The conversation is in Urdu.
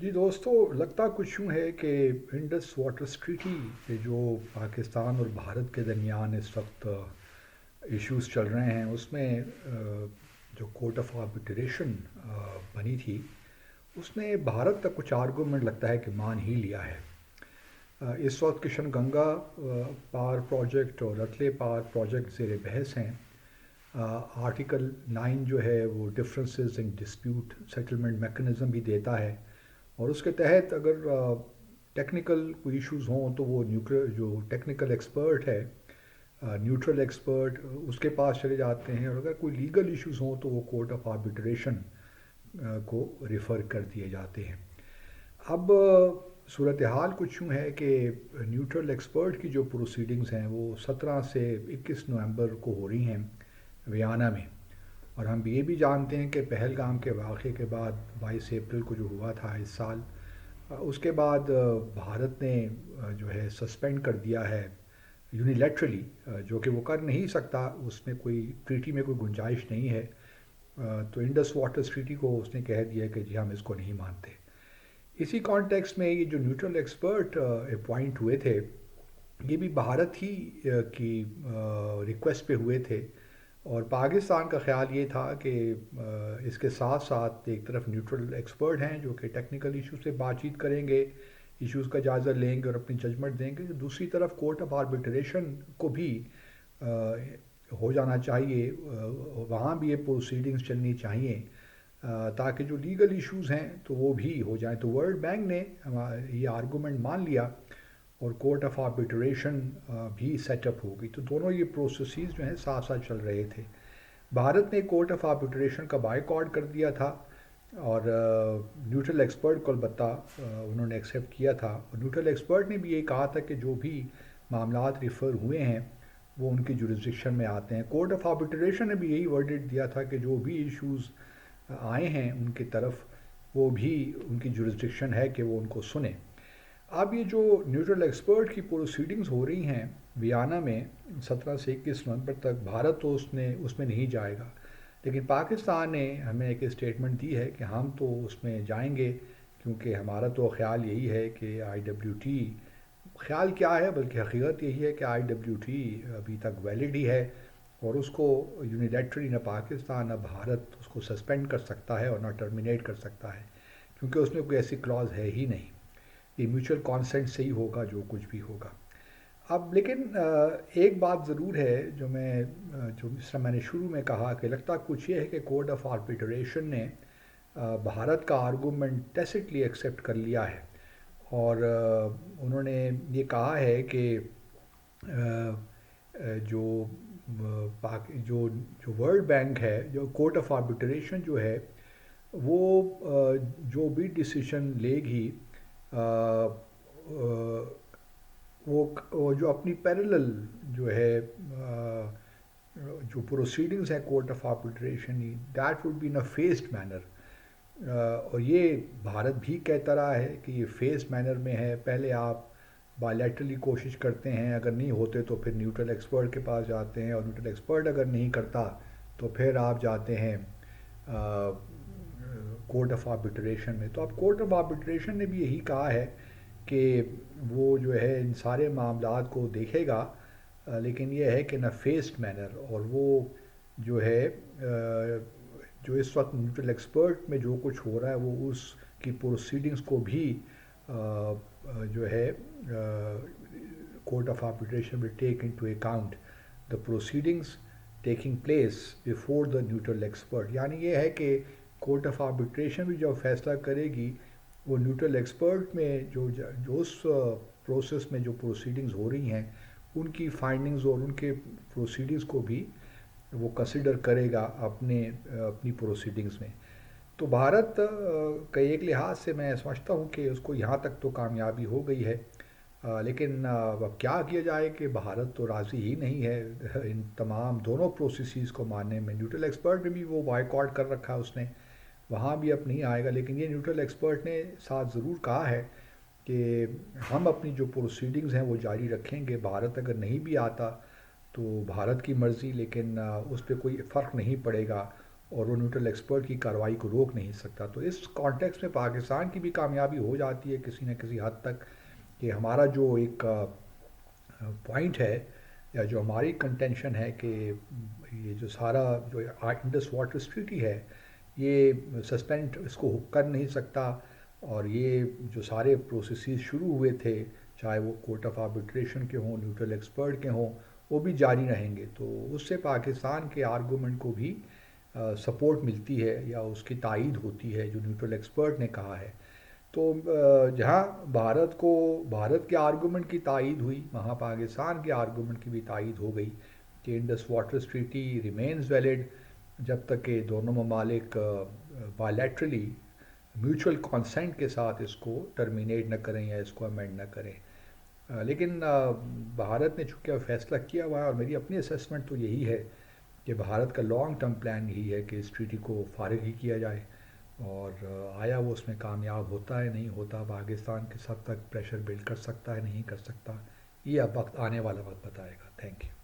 جی دوستو، لگتا کچھ یوں ہے کہ انڈس واٹر ٹریٹی پہ جو پاکستان اور بھارت کے درمیان اس وقت ایشوز چل رہے ہیں اس میں جو کورٹ آف آربیٹریشن بنی تھی اس نے بھارت تک کچھ آرگومنٹ لگتا ہے کہ مان ہی لیا ہے۔ اس وقت کشن گنگا پاور پروجیکٹ اور رتلے پاور پروجیکٹ زیر بحث ہیں۔ آرٹیکل 9 جو ہے وہ differences in dispute settlement mechanism بھی دیتا ہے، اور اس کے تحت اگر ٹیکنیکل کوئی ایشوز ہوں تو وہ نیوکل جو ٹیکنیکل ایکسپرٹ ہے، نیوٹرل ایکسپرٹ، اس کے پاس چلے جاتے ہیں، اور اگر کوئی لیگل ایشوز ہوں تو وہ کورٹ آف آربیٹریشن کو ریفر کر دیے جاتے ہیں۔ اب صورتحال کچھ یوں ہے کہ نیوٹرل ایکسپرٹ کی جو پروسیڈنگز ہیں وہ 17 سے 21 نومبر کو ہو رہی ہیں ویانا میں، اور ہم یہ بھی جانتے ہیں کہ پہلگام کے واقعے کے بعد 22 اپریل کو جو ہوا تھا اس سال، اس کے بعد بھارت نے جو ہے سسپینڈ کر دیا ہے یونیلیٹرلی، جو کہ وہ کر نہیں سکتا، اس میں کوئی ٹریٹی میں کوئی گنجائش نہیں ہے۔ تو انڈس واٹر ٹریٹی کو اس نے کہہ دیا کہ جی ہم اس کو نہیں مانتے۔ اسی کانٹیکس میں یہ جو نیوٹرل ایکسپرٹ اپوائنٹ ہوئے تھے یہ بھی بھارت ہی کی ریکویسٹ پہ ہوئے تھے، اور پاکستان کا خیال یہ تھا کہ اس کے ساتھ ساتھ ایک طرف نیوٹرل ایکسپرٹ ہیں جو کہ ٹیکنیکل ایشو سے بات چیت کریں گے، ایشوز کا جائزہ لیں گے اور اپنی ججمنٹ دیں گے، دوسری طرف کورٹ آف آربیٹریشن کو بھی ہو جانا چاہیے، وہاں بھی یہ پروسیڈنگز چلنی چاہیے تاکہ جو لیگل ایشوز ہیں تو وہ بھی ہو جائیں۔ تو ورلڈ بینک نے یہ آرگومنٹ مان لیا اور کورٹ آف آربیٹریشن بھی سیٹ اپ ہو گئی، تو دونوں یہ پروسیسز جو ہیں ساتھ ساتھ چل رہے تھے۔ بھارت نے کورٹ آف آربیٹریشن کا بائیکاٹ کر دیا تھا، اور نیوٹرل ایکسپرٹ کو البتہ انہوں نے ایکسیپٹ کیا تھا، اور نیوٹرل ایکسپرٹ نے بھی یہ کہا تھا کہ جو بھی معاملات ریفر ہوئے ہیں وہ ان کی جورسڈکشن میں آتے ہیں۔ کورٹ آف آربیٹریشن نے بھی یہی ورڈکٹ دیا تھا کہ جو بھی ایشوز آئے ہیں ان کی طرف وہ بھی ان کی جورسڈکشن ہے کہ وہ ان کو سنیں۔ اب یہ جو نیوٹرل ایکسپرٹ کی پروسیڈنگز ہو رہی ہیں ویانا میں 17 سے 21 نومبر تک، بھارت تو اس میں نہیں جائے گا، لیکن پاکستان نے ہمیں ایک اسٹیٹمنٹ دی ہے کہ ہم تو اس میں جائیں گے، کیونکہ ہمارا تو خیال یہی ہے کہ آئی ڈبلیو ٹی، خیال کیا ہے بلکہ حقیقت یہی ہے کہ آئی ڈبلیو ٹی ابھی تک ویلڈ ہی ہے، اور اس کو یونیلیٹرلی نہ پاکستان نہ بھارت اس کو سسپینڈ کر سکتا ہے اور نہ ٹرمینیٹ کر سکتا ہے، کیونکہ اس میں کوئی ایسی کلاز ہے ہی نہیں۔ یہ میوچل کانسنٹ سے ہی ہوگا جو کچھ بھی ہوگا۔ اب لیکن ایک بات ضرور ہے جو جس طرح میں نے شروع میں کہا کہ لگتا کچھ یہ ہے کہ کورٹ آف آربیٹریشن نے بھارت کا آرگومنٹ ٹیسٹلی ایکسیپٹ کر لیا ہے، اور انہوں نے یہ کہا ہے کہ جو جو ورلڈ بینک ہے، جو کورٹ آف آربیٹریشن جو ہے وہ جو بھی ڈیسیشن لے گی وہ جو اپنی پیرلل جو ہے جو پروسیڈنگز ہیں court of arbitration, that would be in a phased manner, اور یہ بھارت بھی کہتا رہا ہے کہ یہ فیز مینر میں ہے۔ پہلے آپ بائیلیٹرلی کوشش کرتے ہیں، اگر نہیں ہوتے تو پھر نیوٹرل ایکسپرٹ کے پاس جاتے ہیں، اور نیوٹرل ایکسپرٹ اگر نہیں کرتا تو پھر آپ جاتے ہیں کورٹ آف آربیٹریشن میں۔ تو اب کورٹ آف آربیٹریشن نے بھی یہی کہا ہے کہ وہ جو ہے ان سارے معاملات کو دیکھے گا، لیکن یہ ہے کہ نہ فیسڈ مینر، اور وہ جو ہے جو اس وقت نیوٹرل ایکسپرٹ میں جو کچھ ہو رہا ہے وہ اس کی پروسیڈنگز کو بھی جو ہے court of arbitration will take into account the proceedings taking place before the neutral expert, یعنی یہ ہے کہ کورٹ آف آربیٹریشن بھی جب فیصلہ کرے گی وہ نیوٹرل ایکسپرٹ میں جو اس پروسیس میں جو پروسیڈنگز ہو رہی ہیں ان کی فائنڈنگز اور ان کے پروسیڈنگز کو بھی وہ کنسیڈر کرے گا اپنی پروسیڈنگز میں۔ تو بھارت کا ایک لحاظ سے میں سمجھتا ہوں کہ اس کو یہاں تک تو کامیابی ہو گئی ہے، لیکن اب کیا کیا جائے کہ بھارت تو راضی ہی نہیں ہے ان تمام دونوں پروسیسز کو ماننے میں۔ نیوٹرل ایکسپرٹ میں بھی وہ بائیکاٹ کر رکھا اس نے، وہاں بھی اب نہیں آئے گا، لیکن یہ نیوٹرل ایکسپرٹ نے ساتھ ضرور کہا ہے کہ ہم اپنی جو پروسیڈنگز ہیں وہ جاری رکھیں گے، بھارت اگر نہیں بھی آتا تو بھارت کی مرضی، لیکن اس پہ کوئی فرق نہیں پڑے گا، اور وہ نیوٹرل ایکسپرٹ کی کارروائی کو روک نہیں سکتا. تو اس کانٹیکس میں پاکستان کی بھی کامیابی ہو جاتی ہے کسی نہ کسی حد تک کہ ہمارا جو ایک پوائنٹ ہے یا جو ہماری کنٹینشن ہے کہ یہ جو سارا جو انڈس واٹر ٹریٹی ہے یہ سسپینڈ اس کو کر نہیں سکتا، اور یہ جو سارے پروسیسز شروع ہوئے تھے چاہے وہ کورٹ آف آربیٹریشن کے ہوں، نیوٹرل ایکسپرٹ کے ہوں، وہ بھی جاری رہیں گے. تو اس سے پاکستان کے آرگومنٹ کو بھی سپورٹ ملتی ہے یا اس کی تائید ہوتی ہے جو نیوٹرل ایکسپرٹ نے کہا ہے. تو جہاں بھارت کے آرگومنٹ کی تائید ہوئی وہاں پاکستان کے آرگومنٹ کی بھی تائید ہو گئی کہ Indus water treaty remains valid جب تک کہ دونوں ممالک بائیلیٹرلی میوچل کانسینٹ کے ساتھ اس کو ٹرمینیٹ نہ کریں یا اس کو امینڈ نہ کریں. لیکن بھارت نے چونکہ فیصلہ کیا ہوا ہے، اور میری اپنی اسیسمنٹ تو یہی ہے کہ بھارت کا لانگ ٹرم پلان یہی ہے کہ اس ٹریٹی کو فارغ ہی کیا جائے. اور آیا وہ اس میں کامیاب ہوتا ہے نہیں ہوتا، پاکستان کس حد تک پریشر بلڈ کر سکتا ہے نہیں کر سکتا، یہ اب وقت آنے والا وقت بتائے گا. Thank you.